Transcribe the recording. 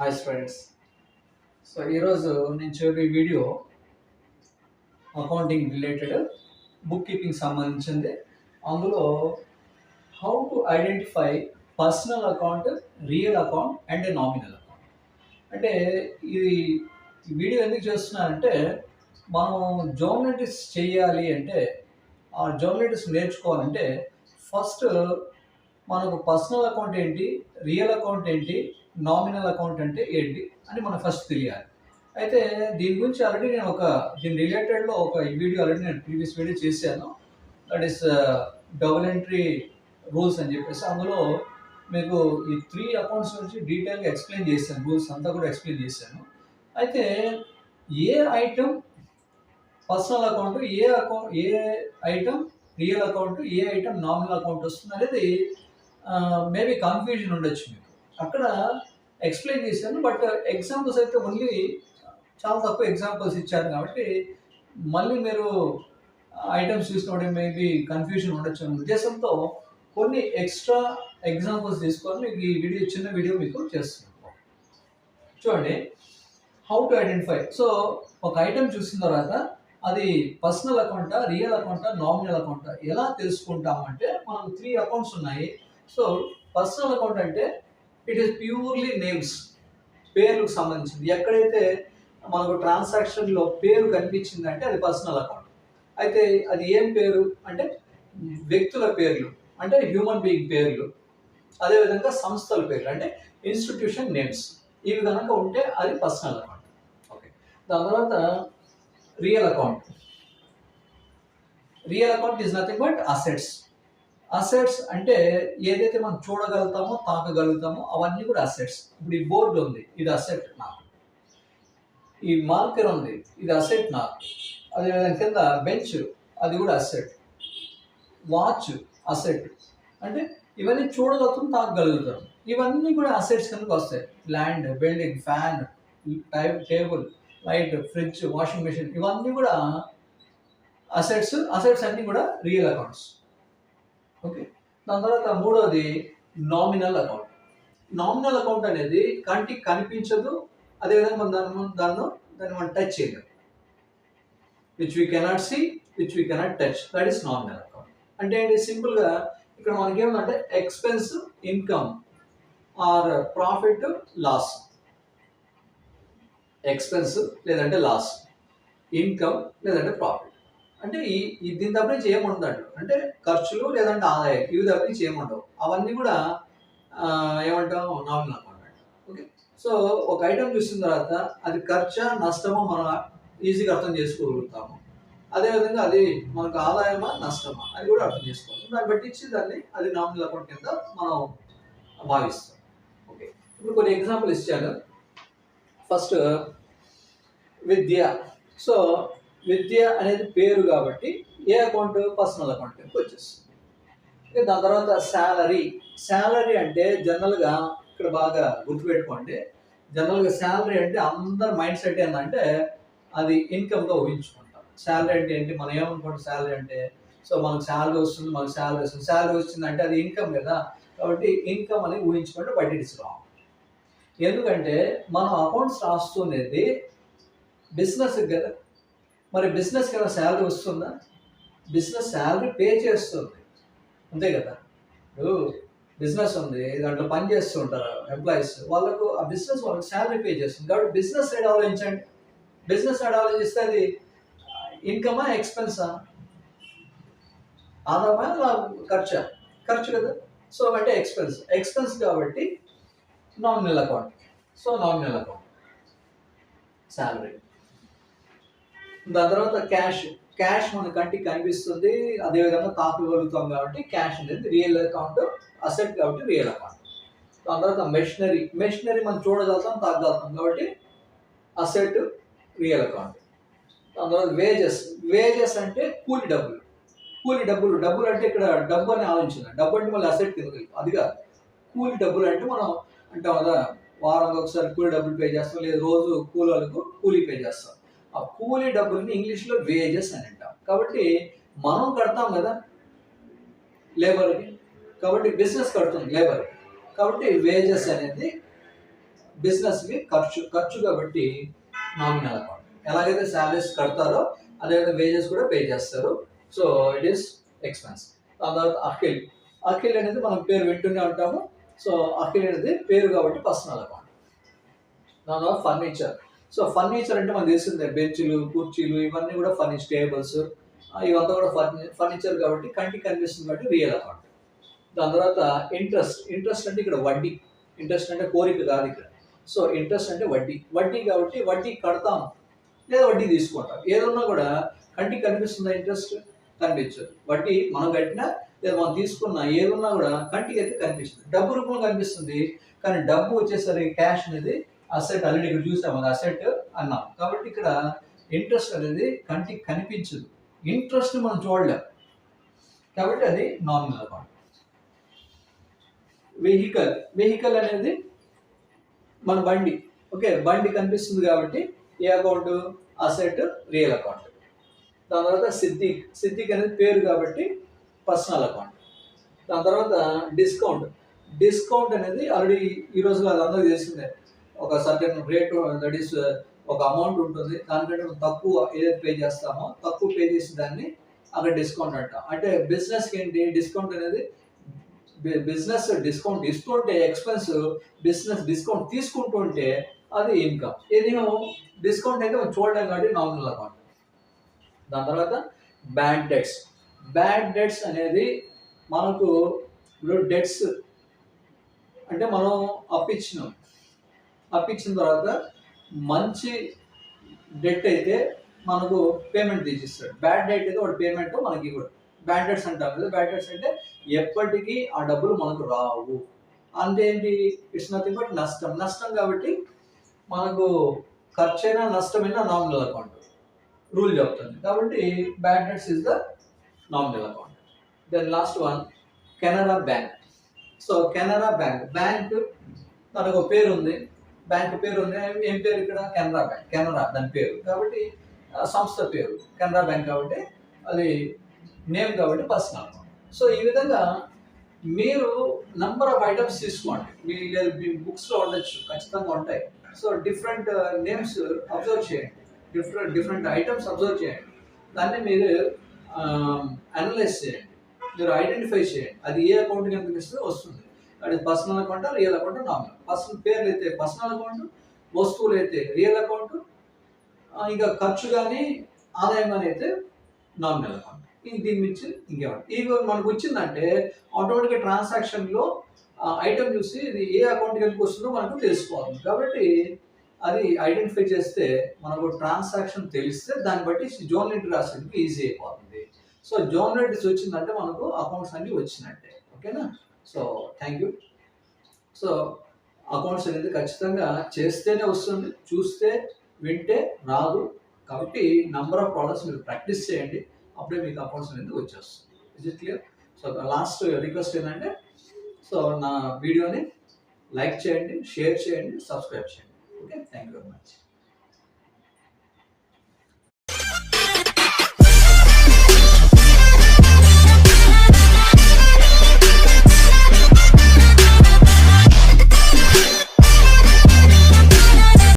Hi students. So ఈరోజు నేను చూపే video accounting related book keeping సంబంధించింది. అందులో how to identify personal account, real account and nominal account. అంటే ఇది ఈ వీడియో ఎందుకు చేస్తున్నానంటే, మనం జర్నలిటిక్స్ చేయాలి అంటే, ఆ జర్నలిటిక్స్ నేర్చుకోవాలంటే ఫస్ట్ మనకు పర్సనల్ అకౌంట్ ఏంటి, రియల్ అకౌంట్ ఏంటి, నామినల్ అకౌంట్ అంటే ఏంటి అని మనం ఫస్ట్ తెలియాలి. అయితే దీని గురించి ఆల్రెడీ నేను దీని రిలేటెడ్లో ఒక వీడియో ఆల్రెడీ నేను ప్రీవియస్ వీడియో చేశాను. That is double entry rules అని చెప్పేసి. అందులో మీకు ఈ 3 అకౌంట్స్ గురించి డీటెయిల్గా ఎక్స్ప్లెయిన్ చేశాను, రూల్స్ అంతా కూడా ఎక్స్ప్లెయిన్ చేశాను. అయితే ఏ ఐటమ్ పర్సనల్ అకౌంట్, ఏ ఐటమ్ రియల్ అకౌంట్, ఏ ఐటమ్ నామినల్ అకౌంట్ వస్తుంది అనేది మేబీ కన్ఫ్యూజన్ ఉండొచ్చు మీకు. అక్కడ ఎక్స్ప్లెయిన్ చేశాను, బట్ ఎగ్జాంపుల్స్ అయితే ఓన్లీ చాలా తక్కువ ఎగ్జాంపుల్స్ ఇచ్చాను కాబట్టి మళ్ళీ మీరు ఐటమ్స్ చూసినప్పుడు మేబీ కన్ఫ్యూజన్ ఉండొచ్చు అనే ఉద్దేశంతో కొన్ని ఎక్స్ట్రా ఎగ్జాంపుల్స్ తీసుకొని మీకు ఈ వీడియో, చిన్న వీడియో మీకు చేస్తున్నాను. చూడండి, హౌ టు ఐడెంటిఫై. సో ఒక ఐటమ్ చూసిన తర్వాత అది పర్సనల్ అకౌంటా, రియల్ అకౌంటా, నామినల్ అకౌంటా ఎలా తెలుసుకుంటామంటే, మనకు 3 అకౌంట్స్ ఉన్నాయి. సో పర్సనల్ అకౌంట్ అంటే ఇట్ ఈస్ ప్యూర్లీ నేమ్స్, పేర్లకు సంబంధించింది. ఎక్కడైతే మనకు ట్రాన్సాక్షన్లో పేరు కనిపించిందంటే అది పర్సనల్ అకౌంట్. అయితే అది ఏం పేరు అంటే వ్యక్తుల పేర్లు, అంటే హ్యూమన్ బీయింగ్ పేర్లు, అదేవిధంగా సంస్థల పేర్లు అంటే ఇన్స్టిట్యూషన్ నేమ్స్. ఇవి కనుక ఉంటే అది పర్సనల్ అకౌంట్. ఓకే, దాని తర్వాత real account. Real account is nothing but assets. Assets అంటే ఏదైతే మనం చూడగలుగుతామో, తాకగలుగుతామో అవన్నీ కూడా అసెట్స్. ఇప్పుడు ఈ బోర్డు ఉంది, ఇది అసెట్ నాకు. ఈ మార్కర్ ఉంది, ఇది అసెట్ నాకు. అదేవిధంగా కింద బెంచ్, అది కూడా అసెట్. Watch asset. అంటే ఇవన్నీ చూడగలుగుతాం, తాకగలుగుతాం. ఇవన్నీ కూడా అసెట్స్ కిందకి వస్తాయి. Land, building, fan, table, light, fridge, washing machine, ఇవన్నీ కూడా అసెట్స్. అసెట్స్ అన్నీ కూడా రియల్ అకౌంట్స్. ఓకే, దాని తర్వాత మూడోది నామినల్ అకౌంట్. నామినల్ అకౌంట్ అనేది కంటికి కనిపించదు, అదేవిధంగా మనం దాన్ని మనం టచ్ చేయలేము. Which we cannot see, which we cannot touch, that is nominal account. అంటే ఏంటి, సింపుల్గా ఇక్కడ మనకి ఏమంటే expense, income or profit, loss. Expense లేదంటే లాస్, ఇన్కమ్ లేదంటే ప్రాఫిట్. అంటే దీని తప్ప నుంచి ఏముండదు. అంటే ఖర్చులు లేదంటే ఆదాయం, ఇవి తప్ప నుంచి ఏముండవు. అవన్నీ కూడా ఏమంటాం, నామినల్ అకౌంట్ అంట. ఓకే, సో ఒక ఐటమ్ చూసిన తర్వాత అది ఖర్చా, నష్టమో మనం ఈజీగా అర్థం చేసుకోగలుగుతాము. అదేవిధంగా అది మనకు ఆదాయమా, నష్టమా అది కూడా అర్థం చేసుకోవాలి. దాన్ని బట్టి ఇచ్చి అది నామినల్ అకౌంట్ కింద మనం భావిస్తాం. ఓకే, ఇప్పుడు కొన్ని ఎగ్జాంపుల్ ఇచ్చాను. ఫస్ట్ విద్య. సో విద్య అనేది పేరు కాబట్టి ఏ అకౌంట్, పర్సనల్ అకౌంట్ కిందకి వచ్చేస్తుంది. దాని తర్వాత శాలరీ. శాలరీ అంటే జనరల్గా ఇక్కడ బాగా గుర్తుపెట్టుకోండి, జనరల్గా శాలరీ అంటే అందరి మైండ్ సెట్ ఏంటంటే అది ఇన్కమ్గా ఊహించుకుంటాం. శాలరీ అంటే ఏంటి, మనం ఏమనుకుంటాం శాలరీ అంటే, సో మనకు శాలరీ వస్తుంది, మనకు శాలరీ వస్తుంది, శాలరీ వచ్చిందంటే అది ఇన్కమ్ కదా, కాబట్టి ఇన్కమ్ అని ఊహించుకుంటే బట్ ఇట్స్ రాంగ్. ఎందుకంటే మనం అకౌంట్స్ రాస్తున్నది బిజినెస్ కదా. మరి బిజినెస్ కదా శాలరీ వస్తుందా? బిజినెస్ శాలరీ పే చేస్తుంది, అంతే కదా. ఇప్పుడు బిజినెస్ ఉంది, దాంట్లో పని చేస్తూ ఉంటారు ఎంప్లాయీస్, వాళ్ళకు ఆ బిజినెస్ వాళ్ళకి శాలరీ పే చేస్తుంది. కాబట్టి బిజినెస్ సైడ్ ఆలోచించండి. బిజినెస్ సైడ్ ఆలోచిస్తే అది ఇన్కమా, ఎక్స్పెన్సా, ఆదాయమా, ఖర్చా? ఖర్చు కదా. సో అంటే ఎక్స్పెన్స్ కాబట్టి nominal account. So nominal account salary. దాని తర్వాత క్యాష్ మన కంటికి కనిపిస్తుంది, అదేవిధంగా తాకగలుగుతాం కాబట్టి క్యాష్ అనేది రియల్ అకౌంట్, అసెట్ కాబట్టి రియల్ అకౌంట్. దాని తర్వాత మెషినరీ మనం చూడగలుగుతాం, తాకగలుగుతాం కాబట్టి అసెట్, రియల్ అకౌంట్. దాని తర్వాత వేజెస్ అంటే కూలి డబ్బులు అంటే ఇక్కడ డబ్బు అని ఆలోచించాలి. డబ్బు అంటే మళ్ళీ అసెట్ కింద, అది కాదు. కూలి డబ్బులు అంటే మనం అంటాం కదా, వారానికి ఒకసారి కూలి డబ్బులు పే చేస్తాం, లేదా రోజు కూలీలకు కూలీ పే చేస్తాం. ఆ కూలీ డబ్బుల్ని ఇంగ్లీష్లో వేజెస్ అని అంటాం. కాబట్టి మనం కడతాం కదా లేబర్కి, కాబట్టి బిజినెస్ కడుతుంది లేబర్కి, కాబట్టి వేజెస్ అనేది బిజినెస్కి ఖర్చు కాబట్టి నామినల్ అకౌంట్. ఎలాగైతే శాలరీస్ కడతారో అదేవిధంగా వేజెస్ కూడా పే చేస్తారు. So it is expense. దాని తర్వాత అఖిల్ అనేది మనం పేరు వింటూనే ఉంటాము. సో అఖిల్ అనేది పేరు కాబట్టి పర్సనల్ అకౌంట్. దాని తర్వాత ఫర్నిచర్. సో ఫర్నిచర్ అంటే మనకు తెలిసిందే, బెంచ్లు, కుర్చీలు ఇవన్నీ కూడా టేబుల్స్ ఇవంతా కూడా ఫర్నిచర్ కాబట్టి కంటికి కనిపిస్తుంది కాబట్టి రియల్ అకౌంట్. దాని తర్వాత ఇంట్రెస్ట్ అంటే ఇక్కడ వడ్డీ. ఇంట్రెస్ట్ అంటే కోరిక కాదు ఇక్కడ. సో ఇంట్రెస్ట్ అంటే వడ్డీ కాబట్టి వడ్డీ కడతాము లేదా వడ్డీ తీసుకుంటాం. ఏదన్నా కూడా కంటికి కనిపిస్తుందా? ఇంట్రెస్ట్ కనిపించదు. వడ్డీ మనం కట్టినా లేదా మనం తీసుకున్న ఏదన్నా కూడా కంటికి అయితే కనిపిస్తుంది, డబ్బు రూపంలో కనిపిస్తుంది. కానీ డబ్బు వచ్చేసరికి క్యాష్ అనేది అసెట్. ఆల్రెడీ ఇక్కడ చూసాము, అది అసెట్ అన్నాం. కాబట్టి ఇక్కడ ఇంట్రెస్ట్ అనేది కంటికి కనిపించదు, ఇంట్రెస్ట్ మనం చూడలేం కాబట్టి అది నామినల్ అకౌంట్. వెహికల్ అనేది మన బండి. ఓకే, బండి కనిపిస్తుంది కాబట్టి ఏ అకౌంట్? Asset, real account. దాని తర్వాత సిద్దిక్ అనేది పేరు కాబట్టి పర్సనల్ అకౌంట్. దాని తర్వాత డిస్కౌంట్ అనేది ఆల్రెడీ ఈ రోజులో అది అందరికీ తెలిసిందే. ఒక సర్టెన్ రేట్, దట్ ఈస్ ఒక అమౌంట్ ఉంటుంది. దానికంటే తక్కువ ఏదైతే పే చేస్తామో తక్కువ పే చేసిన దాన్ని అక్కడ డిస్కౌంట్ అంటాం. అంటే బిజినెస్కి ఏంటి డిస్కౌంట్ అనేది? బిజినెస్ డిస్కౌంట్ ఇస్తుంటే ఎక్స్పెన్స్, బిజినెస్ డిస్కౌంట్ తీసుకుంటుంటే అది ఇన్కమ్. ఇది డిస్కౌంట్ అయితే మనం చూడలేం కాబట్టి నామినల్ అకౌంట్. దాని తర్వాత బ్యాడ్ డెట్స్ అనేది మనకు డెట్స్ అంటే మనం అప్పించిన తర్వాత మంచి డెట్ అయితే మనకు పేమెంట్ తీసిస్తాడు. బ్యాడ్ డెట్ అయితే వాడు పేమెంట్ మనకి ఇవ్వడు. బ్యాడ్ డెట్స్ అంటాం కదా. బ్యాడ్ డెట్స్ అంటే ఎప్పటికీ ఆ డబ్బులు మనకు రావు. అంటే ఏంటి? ఇట్స్ నథింగ్ బట్ నష్టం కాబట్టి మనకు ఖర్చైనా నష్టమైనా నామినల్ అకౌంట్ రూల్ చెప్తుంది. కాబట్టి bad debts is the nominal account. Then last one Canara Bank. So Canara Bank తనకు పేరు ఉంది, బ్యాంక్ పేరు ఉంది. ఏం పేరు ఇక్కడ? కెనరా బ్యాంక్. కెనరా దాని పేరు కాబట్టి సంస్థ పేరు కెనరా బ్యాంక్ కాబట్టి అది నేమ్ కాబట్టి పర్సనల్ అకౌంట్. సో ఈ విధంగా మీరు నంబర్ ఆఫ్ ఐటమ్స్ తీసుకోండి. మీ బుక్స్లో ఉండొచ్చు, ఖచ్చితంగా ఉంటాయి. సో డిఫరెంట్ నేమ్స్ అబ్జర్వ్ చేయండి, డిఫరెంట్ ఐటమ్స్ అబ్జర్వ్ చేయండి. దాన్ని మీరు అనలైజ్ చేయండి, మీరు ఐడెంటిఫై చేయండి. అది ఏ అకౌంట్ కనిపిస్తే వస్తుంది. అది personal account, real account, nominal. Personal పేర్లు అయితే పర్సనల్ అకౌంట్, వస్తువులు అయితే రియల్ అకౌంట్, ఇంకా ఖర్చు కానీ ఆదాయం కానీ అయితే నామినల్ అకౌంట్. దీని నుంచి ఇంకేమంటే ఇవి మనకు వచ్చిందంటే ఆటోమేటిక్గా ట్రాన్సాక్షన్లో ఐటమ్ చూసి ఇది ఏ అకౌంట్ కిందకి వస్తుందో మనకు తెలిసిపోతుంది. కాబట్టి అది ఐడెంటిఫై చేస్తే మనకు ట్రాన్సాక్షన్ తెలిస్తే దాన్ని బట్టి జోనల్ ఎంట్రీ రాసేందుకు ఈజీ అయిపోతుంది. సో జోనల్ ఎంట్రీస్ వచ్చిందంటే మనకు అకౌంట్స్ అన్నీ వచ్చినట్టే. ఓకేనా? So thank you. So accounts అనేది ఖచ్చితంగా చేస్తేనే వస్తుంది, చూస్తే వింటే రాదు. కాబట్టి నంబర్ ఆఫ్ ప్రోడక్ట్స్ మీరు ప్రాక్టీస్ చేయండి, అప్పుడే మీకు అకౌంట్స్ అనేది వచ్చేస్తుంది. Is it clear? So last request ఏంటంటే, సో నా వీడియోని లైక్ చేయండి, షేర్ చేయండి, సబ్స్క్రైబ్ చేయండి. Okay, thank you very much.